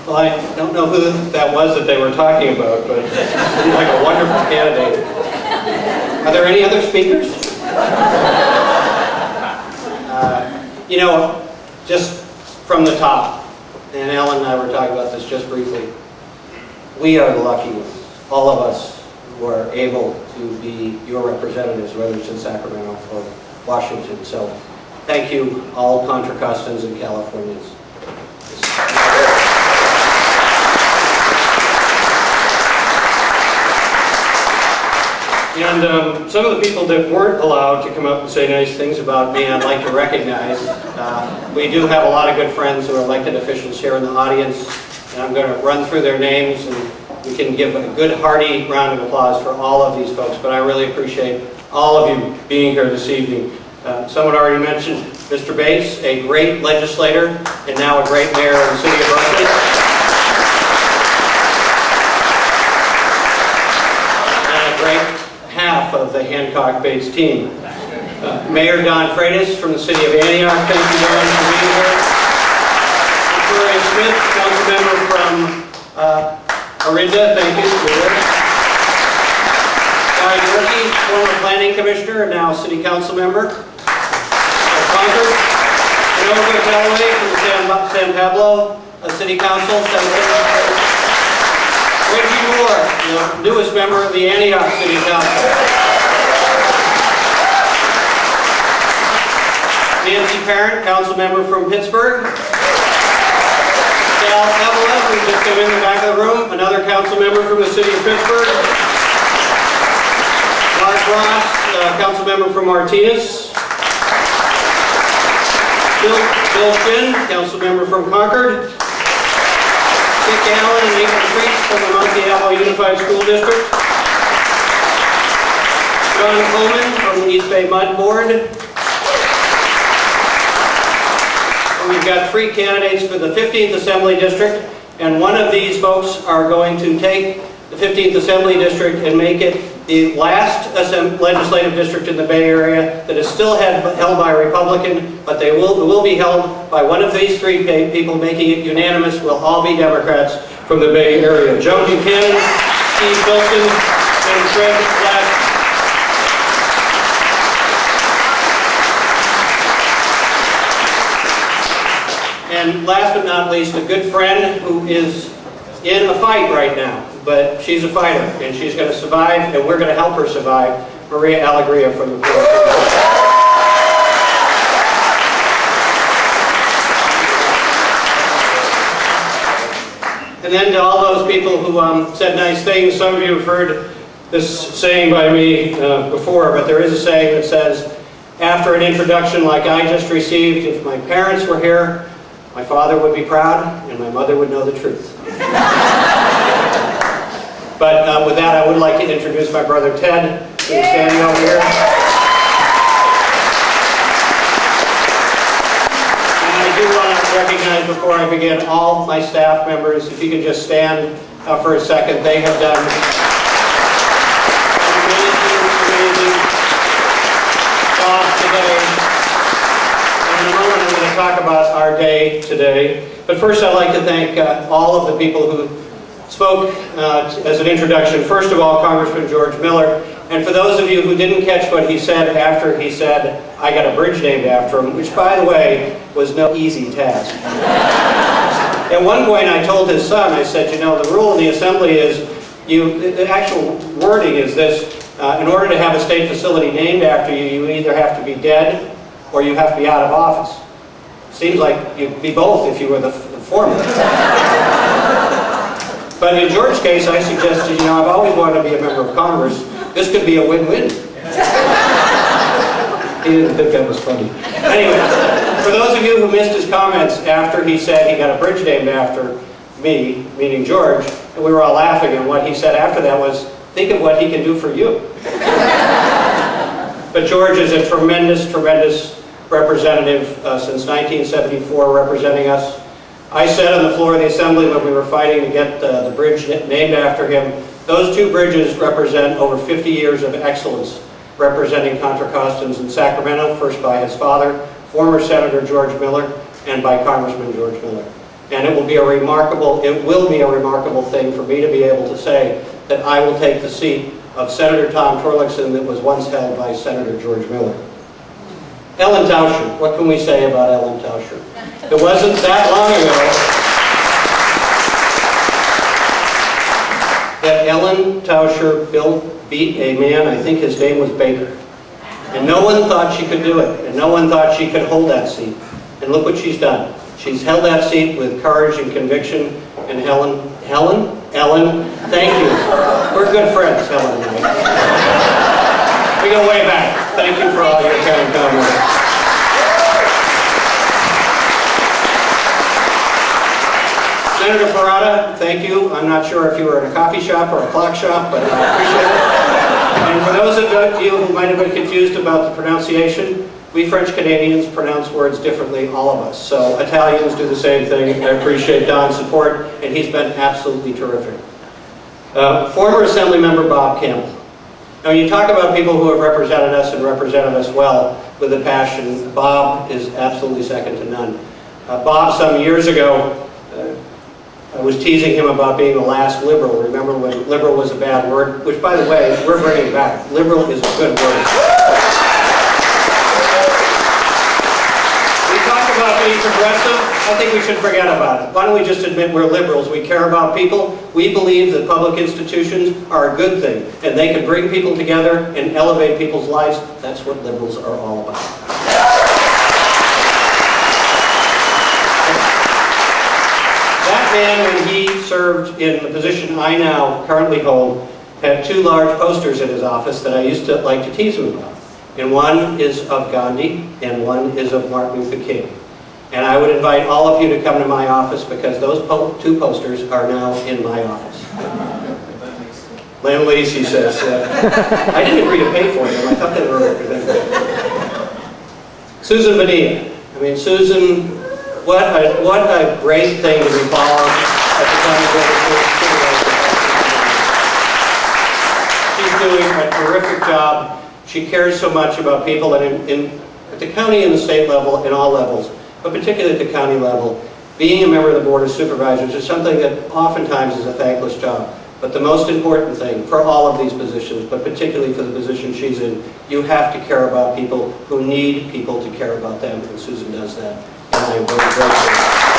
Well, I don't know who that was that they were talking about, but it seemed like a wonderful candidate. Are there any other speakers? You know, just from the top, and Alan and I were talking about this just briefly, we are the lucky ones, all of us who are able to be your representatives, whether it's in Sacramento or Washington. So thank you, all Contra Costans and Californians. And some of the people that weren't allowed to come up and say nice things about me, I'd like to recognize. We do have a lot of good friends who are elected officials here in the audience, and I'm going to run through their names, and we can give a good hearty round of applause for all of these folks, but I really appreciate all of you being here this evening. Someone already mentioned Mr. Bates, a great legislator, and now a great mayor in the city of Berkeley. Half of the Hancock-Bates team. Mayor Don Freitas from the city of Antioch, thank you, Don, for being here. Victoria Smith, council member from Orinda, thank you. Guy Yorkie, former planning commissioner and now city council member. Concord. Nova Callaway from San Pablo City Council. Reggie Moore, the newest member of the Antioch City Council. Nancy Parent, council member from Pittsburgh. Sal Evelyn, who just came in the back of the room, another council member from the city of Pittsburgh. Mark Ross, council member from Martinez. Bill Finn, council member from Concord. Dick Allen and Nathan Priest from the Monte Alamo Unified School District. John Coleman from the East Bay Mud Board. And we've got 3 candidates for the 15th Assembly District, and one of these folks are going to take the 15th Assembly District and make it the last legislative district in the Bay Area that is still held by a Republican, but they will be held by one of these 3 people, making it unanimous. Will all be Democrats from the Bay Area. Joe Buchanan, Steve Wilson, and Fred Black. And last but not least, a good friend who is in a fight right now, but she's a fighter, and she's going to survive, and we're going to help her survive. Maria Alegria from the Port. And then to all those people who said nice things, some of you have heard this saying by me before, but there is a saying that says, after an introduction like I just received, if my parents were here, my father would be proud, and my mother would know the truth. But with that, I would like to introduce my brother Ted, who's standing over here. And I do want to recognize, before I begin, all my staff members. If you could just stand for a second. They have done amazing job today. And in a moment, I'm going to talk about our day today. But first, I'd like to thank all of the people who spoke as an introduction. First of all, Congressman George Miller. And for those of you who didn't catch what he said after he said, I got a bridge named after him, which, by the way, was no easy task. At one point, I told his son, I said, you know, the rule in the Assembly is, the actual wording is this, in order to have a state facility named after you, you either have to be dead or you have to be out of office. Seems like you'd be both if you were the former. But in George's case, I suggested, you know, I've always wanted to be a member of Congress. This could be a win-win. He didn't think that was funny. Anyway, for those of you who missed his comments after he said he got a bridge named after me, meaning George, and we were all laughing, and what he said after that was, think of what he can do for you. But George is a tremendous, tremendous representative since 1974, representing us. I said on the floor of the Assembly when we were fighting to get the bridge named after him, those 2 bridges represent over 50 years of excellence representing Contra Costans in Sacramento, first by his father, former Senator George Miller, and by Congressman George Miller. And it will be a remarkable thing for me to be able to say that I will take the seat of Senator Tom Torlakson that was once held by Senator George Miller. Ellen Tauscher, what can we say about Ellen Tauscher? It wasn't that long ago that Ellen Tauscher beat a man, I think his name was Baker. And no one thought she could do it, and no one thought she could hold that seat. And look what she's done. She's held that seat with courage and conviction, and Ellen, thank you. We're good friends, Helen and I. We go way back. Thank you for all your kind comments. Senator Parada, thank you. I'm not sure if you were in a coffee shop or a clock shop, but I appreciate it. And for those of you who might have been confused about the pronunciation, we French Canadians pronounce words differently, all of us. So Italians do the same thing. I appreciate Don's support, and he's been absolutely terrific. Former Assemblymember Bob Campbell. Now, when you talk about people who have represented us and represented us well with a passion, Bob is absolutely second to none. Bob, some years ago, I was teasing him about being the last liberal. Remember when liberal was a bad word? Which, by the way, we're bringing back. Liberal is a good word. About being progressive, I think we should forget about it. Why don't we just admit we're liberals? We care about people. We believe that public institutions are a good thing, and they can bring people together and elevate people's lives. That's what liberals are all about. That man, when he served in the position I now currently hold, had two large posters in his office that I used to like to tease him about. And one is of Gandhi, and one is of Martin Luther King. And I would invite all of you to come to my office because those two posters are now in my office. Lend-Lease, he says. I didn't agree to pay for them. I thought they were represented. Susan Bonilla. I mean, Susan, what a great thing to be followed at the time of She's doing a terrific job. She cares so much about people, and at the county and the state level, and all levels, but particularly at the county level, being a member of the Board of Supervisors is something that oftentimes is a thankless job. But the most important thing for all of these positions, but particularly for the position she's in, you have to care about people who need people to care about them, and Susan does that, and I am very grateful.